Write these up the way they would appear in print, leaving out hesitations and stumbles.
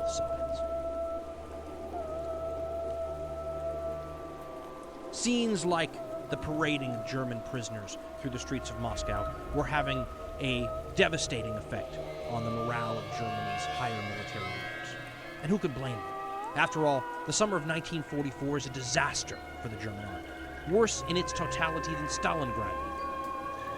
both sides. Scenes like the parading of German prisoners through the streets of Moscow were having a devastating effect on the morale of Germany's higher military leaders. And who could blame them? After all, the summer of 1944 is a disaster for the German army, worse in its totality than Stalingrad even.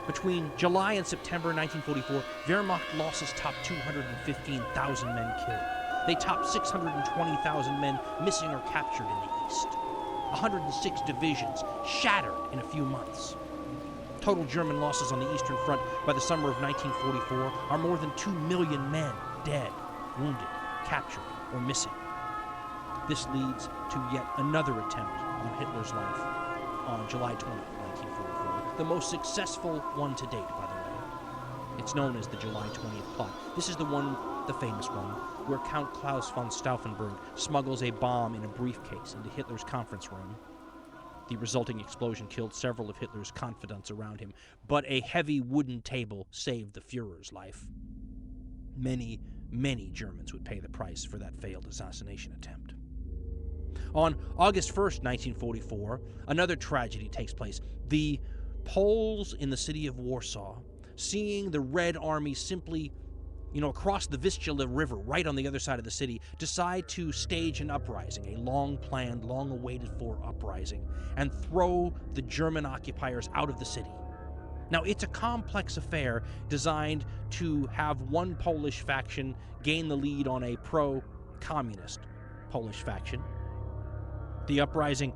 Between July and September 1944, Wehrmacht losses topped 215,000 men killed. They topped 620,000 men missing or captured in the east. 106 divisions shattered in a few months. Total German losses on the Eastern Front by the summer of 1944 are more than 2 million men dead, wounded, captured, or missing. This leads to yet another attempt on Hitler's life on July 20, 1944, the most successful one to date, by the way. It's known as the July 20th plot. This is the famous one, where Count Klaus von Stauffenberg smuggles a bomb in a briefcase into Hitler's conference room. The resulting explosion killed several of Hitler's confidants around him, but a heavy wooden table saved the Führer's life. Many, many Germans would pay the price for that failed assassination attempt. On August 1st, 1944, another tragedy takes place. The Poles in the city of Warsaw, seeing the Red Army simply, across the Vistula River, right on the other side of the city, decide to stage an uprising, a long-planned, long-awaited-for uprising, and throw the German occupiers out of the city. Now, it's a complex affair designed to have one Polish faction gain the lead on a pro-communist Polish faction. The uprising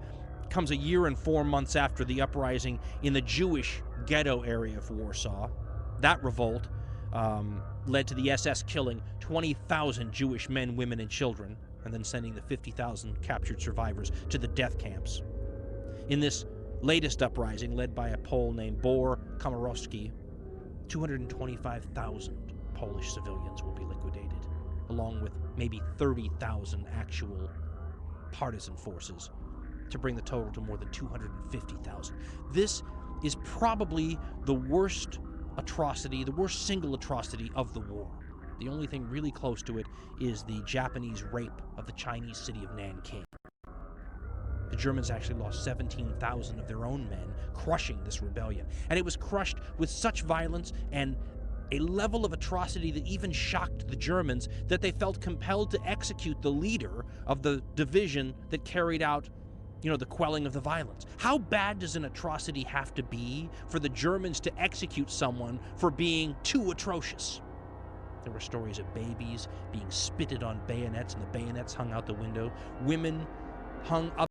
comes a year and 4 months after the uprising in the Jewish ghetto area of Warsaw. That revolt led to the SS killing 20,000 Jewish men, women, and children, and then sending the 50,000 captured survivors to the death camps. In this latest uprising, led by a Pole named Bor Komorowski, 225,000 Polish civilians will be liquidated, along with maybe 30,000 actual partisan forces, to bring the total to more than 250,000. This is probably the worst atrocity, the worst single atrocity of the war. The only thing really close to it is the Japanese rape of the Chinese city of Nanking. The Germans actually lost 17,000 of their own men, crushing this rebellion. And it was crushed with such violence and a level of atrocity that even shocked the Germans that they felt compelled to execute the leader of the division that carried out, the quelling of the violence. How bad does an atrocity have to be for the Germans to execute someone for being too atrocious? There were stories of babies being spitted on bayonets and the bayonets hung out the window, women hung up